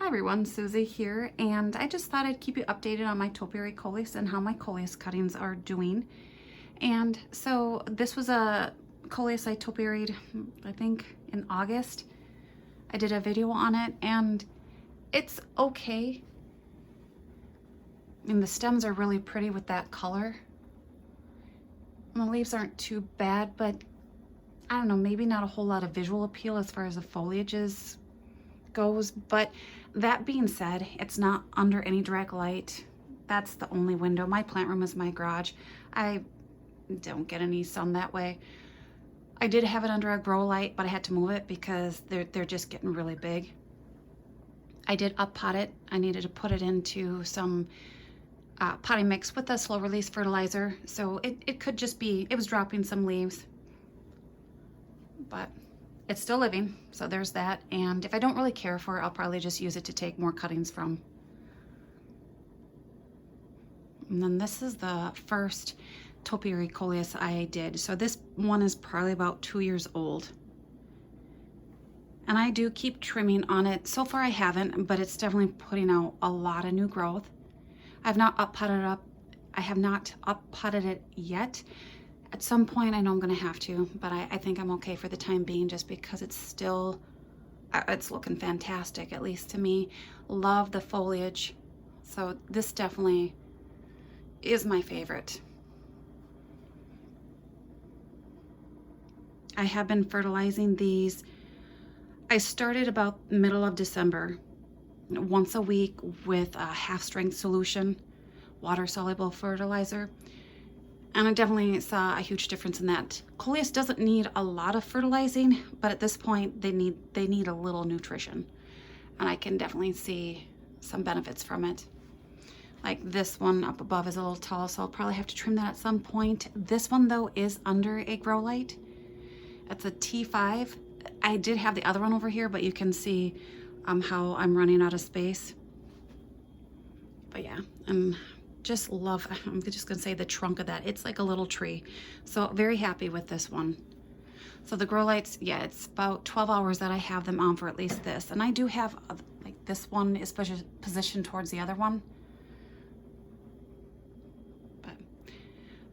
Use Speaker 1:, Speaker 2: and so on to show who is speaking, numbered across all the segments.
Speaker 1: Hi everyone, Susie here, and I just thought I'd keep you updated on my Topiary Coleus and how my Coleus cuttings are doing. And so this was a Coleus I topiaried, I think, in August. I did a video on it, and it's okay. I mean, the stems are really pretty with that color. And the leaves aren't too bad, but I don't know, maybe not a whole lot of visual appeal as far as the foliage goes. But that being said, it's not under any direct light. That's the only window. My plant room is my garage. I don't get any sun that way. I did have it under a grow light, but I had to move it because they're just getting really big. I did up pot it. I needed to put it into some potting mix with a slow release fertilizer. So it could just be, it was dropping some leaves, but it's still living, so there's that. And if I don't really care for it, I'll probably just use it to take more cuttings from. And then this is the first Topiary Coleus I did. So this one is probably about 2 years old. And I do keep trimming on it. So far I haven't, but it's definitely putting out a lot of new growth. I've not up potted it up. I have not up potted it yet. At some point, I know I'm gonna have to, but I think I'm okay for the time being just because it's still, it's looking fantastic, at least to me. Love the foliage. So this definitely is my favorite. I have been fertilizing these. I started about middle of December, once a week with a half-strength solution, water-soluble fertilizer. And I definitely saw a huge difference in that. Coleus doesn't need a lot of fertilizing, but at this point they need a little nutrition. And I can definitely see some benefits from it. Like this one up above is a little tall, so I'll probably have to trim that at some point. This one though is under a grow light. It's a T5. I did have the other one over here, but you can see how I'm running out of space. But yeah, just love, I'm just gonna say the trunk of that. It's like a little tree. So very happy with this one. So the grow lights, yeah, it's about 12 hours that I have them on for at least this. And I do have, like this one is positioned towards the other one. But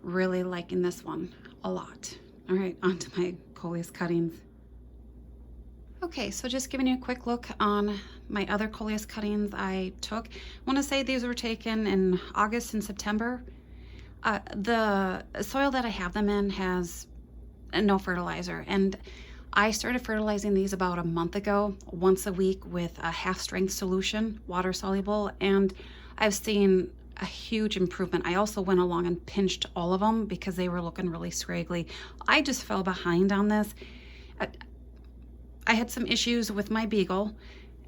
Speaker 1: really liking this one a lot. All right, onto my Coleus cuttings. Okay, so just giving you a quick look on my other Coleus cuttings I took. I want to say these were taken in August and September. The soil that I have them in has no fertilizer, and I started fertilizing these about a month ago, once a week with a half-strength solution, water-soluble, and I've seen a huge improvement. I also went along and pinched all of them because they were looking really scraggly. I just fell behind on this. I had some issues with my beagle,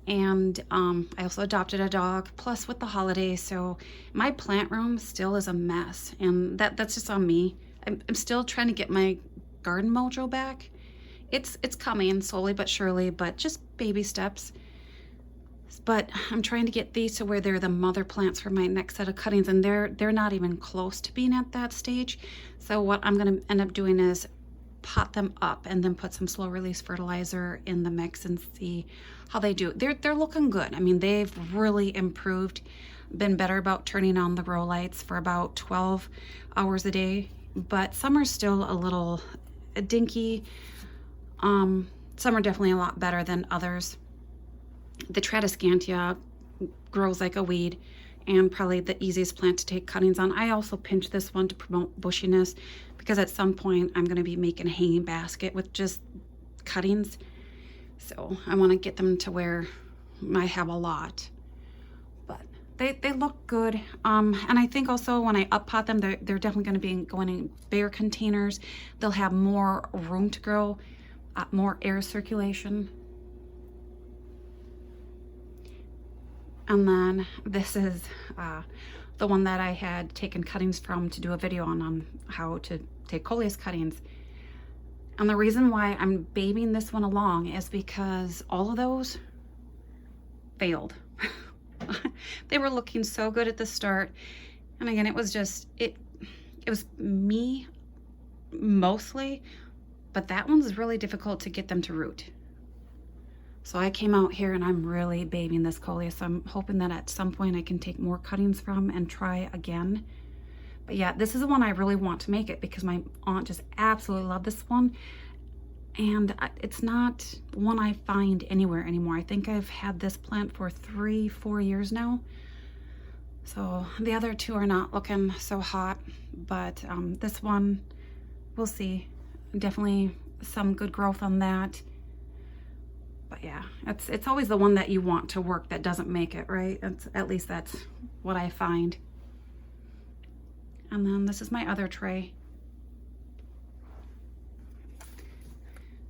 Speaker 1: and I also adopted a dog, plus with the holidays, so my plant room still is a mess, and that's just on me. I'm still trying to get my garden mojo back. It's coming slowly but surely, but just baby steps. But I'm trying to get these to where they're the mother plants for my next set of cuttings, and they're not even close to being at that stage. So what I'm gonna end up doing is pot them up and then put some slow release fertilizer in the mix and see how they do. They're looking good. I mean, they've really improved, been better about turning on the grow lights for about 12 hours a day, but some are still a little dinky. Some are definitely a lot better than others. The Tradescantia grows like a weed and probably the easiest plant to take cuttings on. I also pinch this one to promote bushiness because at some point I'm going to be making a hanging basket with just cuttings. So I want to get them to where I have a lot. But they look good. And I think also when I up pot them, they're definitely going to be going in bigger containers. They'll have more room to grow, more air circulation. And then this is the one that I had taken cuttings from to do a video on how to take Coleus cuttings. And the reason why I'm babying this one along is because all of those failed. They were looking so good at the start. And again, it was just, it was me mostly, but that one's really difficult to get them to root. So I came out here and I'm really babying this Coleus. So I'm hoping that at some point I can take more cuttings from and try again. But yeah, this is the one I really want to make it because my aunt just absolutely loved this one. And it's not one I find anywhere anymore. I think I've had this plant for 3-4 years now. So the other two are not looking so hot, but this one, we'll see. Definitely some good growth on that. But yeah, it's always the one that you want to work that doesn't make it, right? At least that's what I find. And then this is my other tray.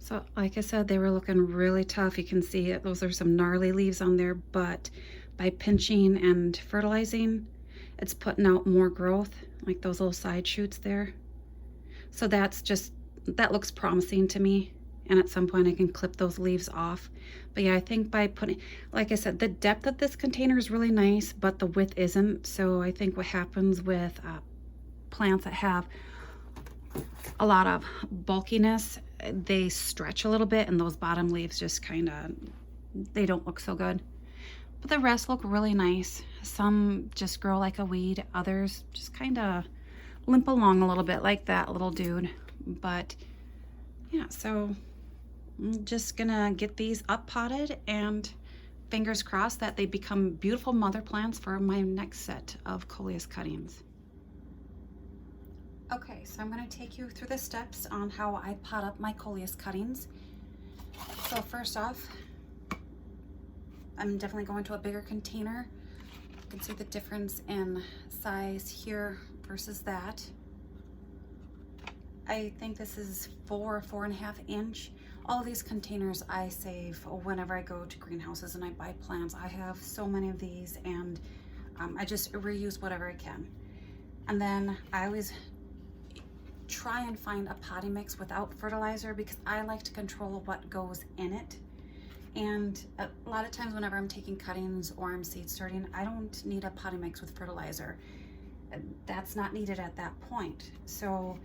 Speaker 1: So like I said, they were looking really tough. You can see it. Those are some gnarly leaves on there, but by pinching and fertilizing, it's putting out more growth, like those little side shoots there. So that looks promising to me. And at some point I can clip those leaves off. But yeah, I think by putting, like I said, the depth of this container is really nice, but the width isn't. So I think what happens with plants that have a lot of bulkiness, they stretch a little bit, and those bottom leaves just kind of, they don't look so good. But the rest look really nice. Some just grow like a weed. Others just kind of limp along a little bit like that little dude. But yeah, so I'm just gonna get these up potted and fingers crossed that they become beautiful mother plants for my next set of Coleus cuttings. Okay, so I'm gonna take you through the steps on how I pot up my Coleus cuttings. So first off, I'm definitely going to a bigger container. You can see the difference in size here versus that. I think this is 4.5 inch. All of these containers I save whenever I go to greenhouses and I buy plants. I have so many of these, and I just reuse whatever I can. And then I always try and find a potting mix without fertilizer because I like to control what goes in it. And a lot of times whenever I'm taking cuttings or I'm seed starting, I don't need a potting mix with fertilizer. That's not needed at that point. So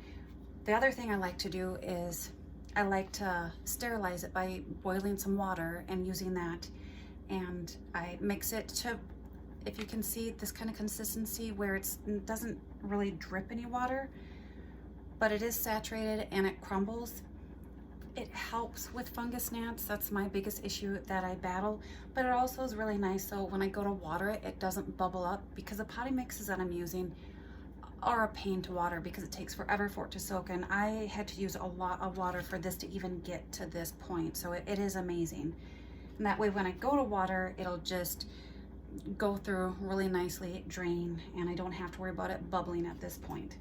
Speaker 1: the other thing I like to do is I like to sterilize it by boiling some water and using that. And I mix it to, if you can see, this kind of consistency where it doesn't really drip any water, but it is saturated and it crumbles. It helps with fungus gnats. That's my biggest issue that I battle, but it also is really nice. So when I go to water it, it doesn't bubble up, because the potting mixes that I'm using are a pain to water because it takes forever for it to soak, and I had to use a lot of water for this to even get to this point. So it is amazing. And that way when I go to water, it'll just go through really nicely, drain, and I don't have to worry about it bubbling at this point.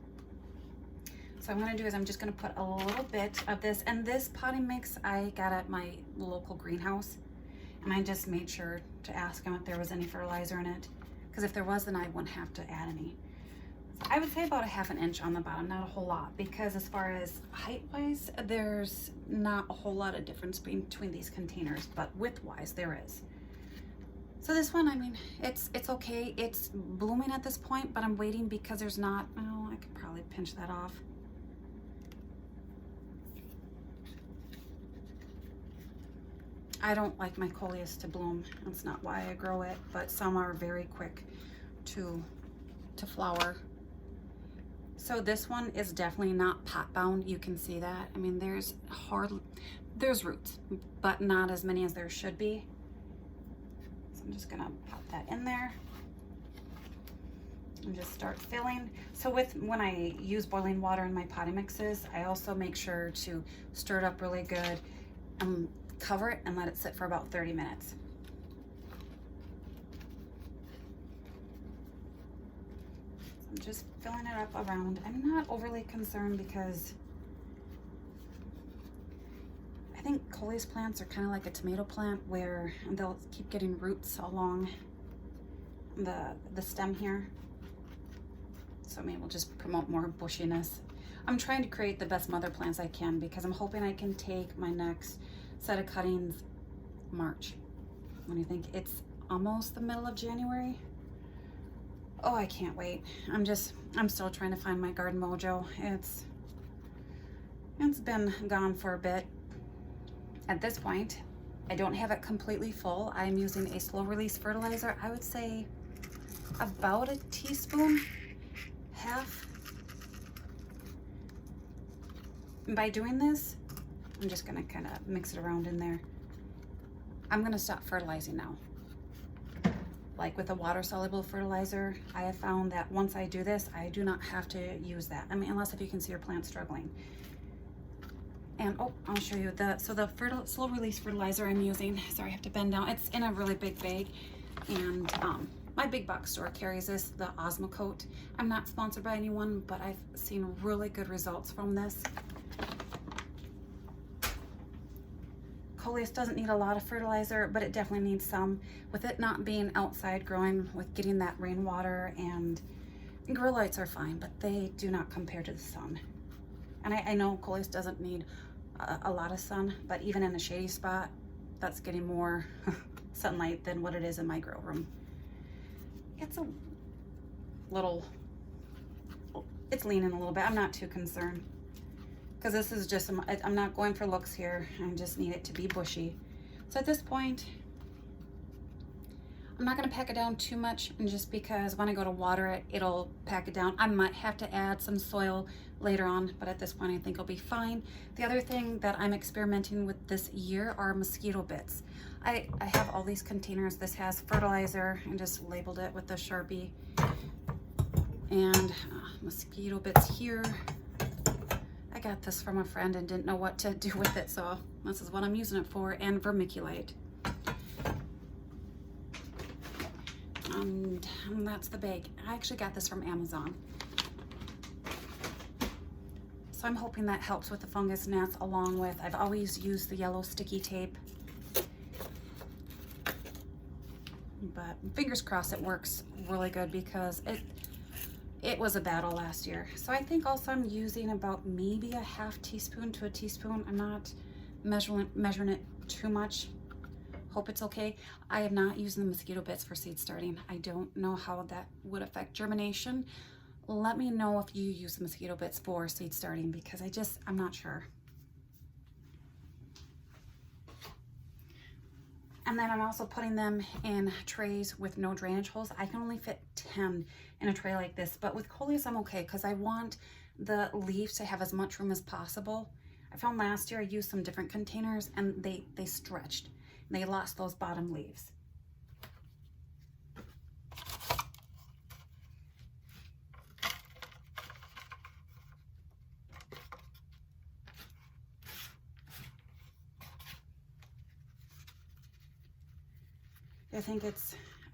Speaker 1: So what I'm gonna do is I'm just gonna put a little bit of this, and this potting mix I got at my local greenhouse, and I just made sure to ask them if there was any fertilizer in it, because if there was, then I wouldn't have to add any. I would say about 1/2 inch on the bottom, not a whole lot, because as far as height-wise, there's not a whole lot of difference between these containers, but width-wise, there is. So this one, I mean, it's okay. It's blooming at this point, but I'm waiting because there's not, well, I could probably pinch that off. I don't like my Coleus to bloom. That's not why I grow it, but some are very quick to flower. So this one is definitely not pot bound. You can see that. I mean, there's roots, but not as many as there should be. So I'm just gonna pop that in there and just start filling. So when I use boiling water in my potting mixes, I also make sure to stir it up really good and cover it and let it sit for about 30 minutes. I'm just filling it up around. I'm not overly concerned because I think Coleus plants are kind of like a tomato plant where they'll keep getting roots along the stem here. So maybe we'll just promote more bushiness. I'm trying to create the best mother plants I can because I'm hoping I can take my next set of cuttings March. When you think it's almost the middle of January. Oh, I can't wait. I'm still trying to find my garden mojo. It's been gone for a bit. At this point, I don't have it completely full. I'm using a slow release fertilizer. I would say about a teaspoon, half. And by doing this, I'm just gonna kind of mix it around in there. I'm gonna stop fertilizing now. Like with a water-soluble fertilizer, I have found that once I do this, I do not have to use that. I mean, unless if you can see your plant struggling. And oh, I'll show you the slow release fertilizer I'm using. Sorry, I have to bend down. It's in a really big bag, and my big box store carries this, the Osmocote. I'm not sponsored by anyone, but I've seen really good results from this. Coleus doesn't need a lot of fertilizer, but it definitely needs some. With it not being outside growing, with getting that rainwater, and grow lights are fine, but they do not compare to the sun. And I know Coleus doesn't need a lot of sun, but even in a shady spot, that's getting more sunlight than what it is in my grow room. It's a little, it's leaning a little bit. I'm not too concerned because this is just, I'm not going for looks here. I just need it to be bushy. So at this point, I'm not gonna pack it down too much, and just because when I go to water it, it'll pack it down. I might have to add some soil later on, but at this point I think I'll be fine. The other thing that I'm experimenting with this year are mosquito bits. I have all these containers. This has fertilizer and just labeled it with a Sharpie. And mosquito bits here. I got this from a friend and didn't know what to do with it, so this is what I'm using it for, and vermiculite. And that's the bag. I actually got this from Amazon. So I'm hoping that helps with the fungus gnats, along with, I've always used the yellow sticky tape. But fingers crossed it works really good, because it was a battle last year. So I think also I'm using about maybe a half teaspoon to a teaspoon. I'm not measuring it too much. Hope it's okay. I am not using the mosquito bits for seed starting. I don't know how that would affect germination. Let me know if you use the mosquito bits for seed starting, because I'm not sure. And then I'm also putting them in trays with no drainage holes. I can only fit 10 in a tray like this, but with Coleus I'm okay, because I want the leaves to have as much room as possible. I found last year I used some different containers and they stretched. They lost those bottom leaves.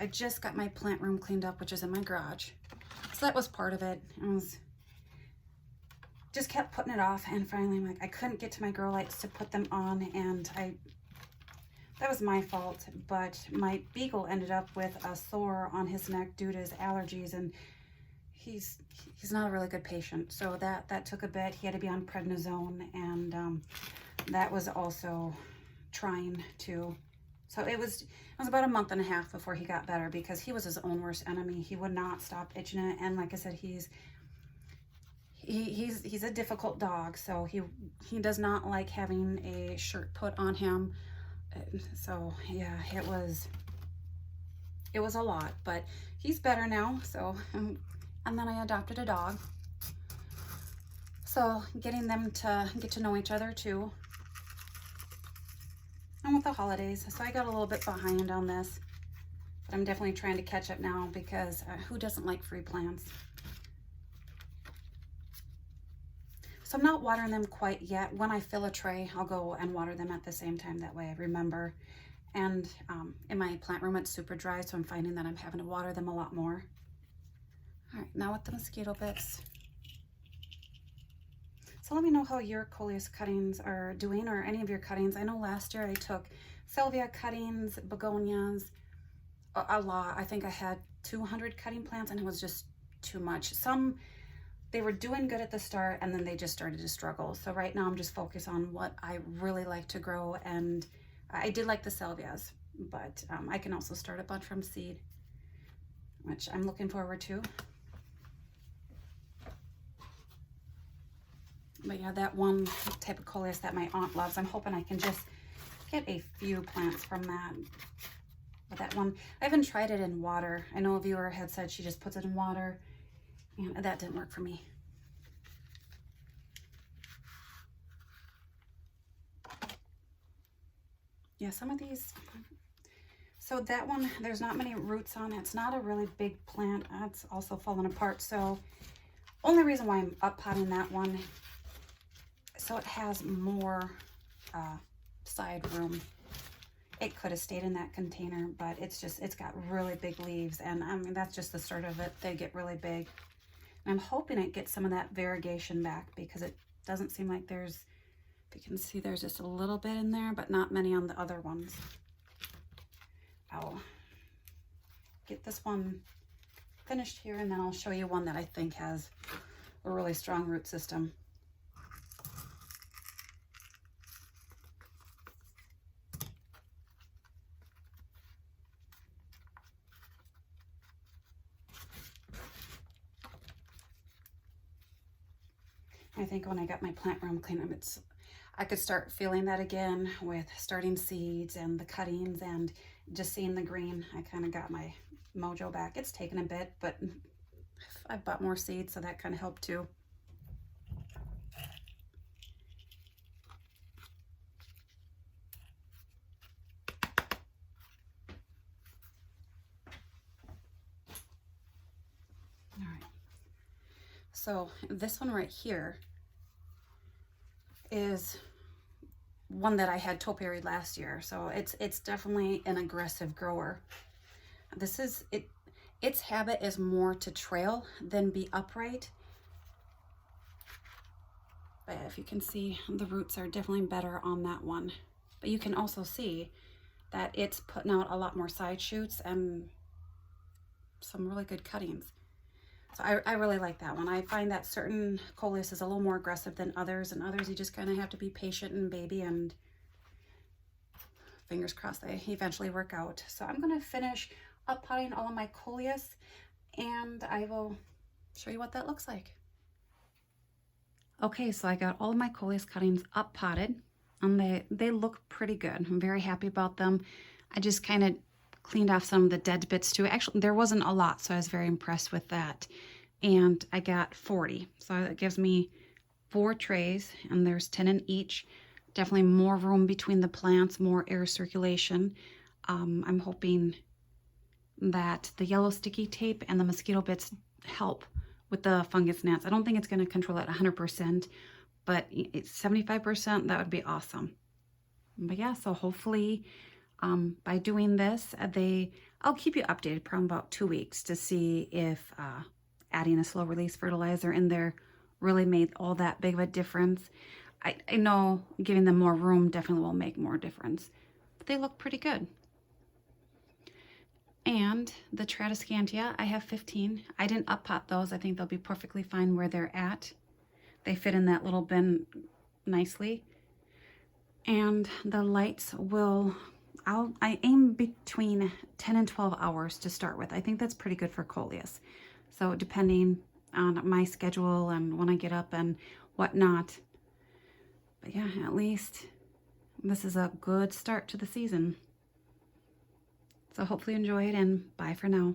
Speaker 1: I just got my plant room cleaned up, which is in my garage. So that was part of it. Just kept putting it off, and finally I'm like, I couldn't get to my grow lights to put them on, and that was my fault, but my beagle ended up with a sore on his neck due to his allergies, and he's not a really good patient. So that took a bit. He had to be on prednisone, and that was also trying to. So it was about a month and a half before he got better, because he was his own worst enemy. He would not stop itching it, and like I said, he's a difficult dog, so he does not like having a shirt put on him. So yeah, it was a lot, but he's better now. So and then I adopted a dog, so getting them to get to know each other too, and with the holidays, so I got a little bit behind on this, but I'm definitely trying to catch up now, because who doesn't like free plants? So I'm not watering them quite yet. When I fill a tray, I'll go and water them at the same time. That way I remember. And in my plant room, it's super dry, so I'm finding that I'm having to water them a lot more. All right, now with the mosquito bits. So let me know how your Coleus cuttings are doing, or any of your cuttings. I know last year I took salvia cuttings, begonias, a lot. I think I had 200 cutting plants, and it was just too much. Some, they were doing good at the start, and then they just started to struggle. So right now I'm just focused on what I really like to grow, and I did like the salvias, but I can also start a bunch from seed, which I'm looking forward to. But yeah, that one type of Coleus that my aunt loves, I'm hoping I can just get a few plants from that. But that one, I haven't tried it in water. I know a viewer had said she just puts it in water, and that didn't work for me. Yeah, some of these, so that one, there's not many roots on it. It's not a really big plant. It's also fallen apart. So only reason why I'm up potting that one, so it has more side room. It could have stayed in that container, but it's got really big leaves, and I mean, that's just the start of it. They get really big. And I'm hoping it gets some of that variegation back, because it doesn't seem like there's, if you can see, there's just a little bit in there, but not many on the other ones. I'll get this one finished here, and then I'll show you one that I think has a really strong root system. I think when I got my plant room clean up, I could start feeling that again with starting seeds and the cuttings and just seeing the green. I kind of got my mojo back. It's taken a bit, but I bought more seeds, so that kind of helped too. All right. So this one right here is one that I had topiary last year. So it's definitely an aggressive grower. This is it. Its habit is more to trail than be upright. But if you can see, the roots are definitely better on that one. But you can also see that it's putting out a lot more side shoots and some really good cuttings. So I really like that one. I find that certain Coleus is a little more aggressive than others, and others you just kind of have to be patient and baby, and fingers crossed they eventually work out. So I'm going to finish up potting all of my Coleus, and I will show you what that looks like. Okay, so I got all of my Coleus cuttings up potted, and they look pretty good. I'm very happy about them. I just kind of cleaned off some of the dead bits too. Actually, there wasn't a lot, so I was very impressed with that. And I got 40, so it gives me 4 trays, and there's 10 in each. Definitely more room between the plants, more air circulation. I'm hoping that the yellow sticky tape and the mosquito bits help with the fungus gnats. I don't think it's going to control it 100%, but it's 75%. That would be awesome. But yeah, so hopefully by doing this, I'll keep you updated probably about 2 weeks to see if adding a slow release fertilizer in there really made all that big of a difference. I know giving them more room definitely will make more difference, but they look pretty good. And the Tradescantia, I have 15. I didn't up pot those. I think they'll be perfectly fine where they're at. They fit in that little bin nicely. And the lights will, I aim between 10 and 12 hours to start with. I think that's pretty good for Coleus. So depending on my schedule and when I get up and whatnot. But yeah, at least this is a good start to the season. So hopefully you enjoy it, and bye for now.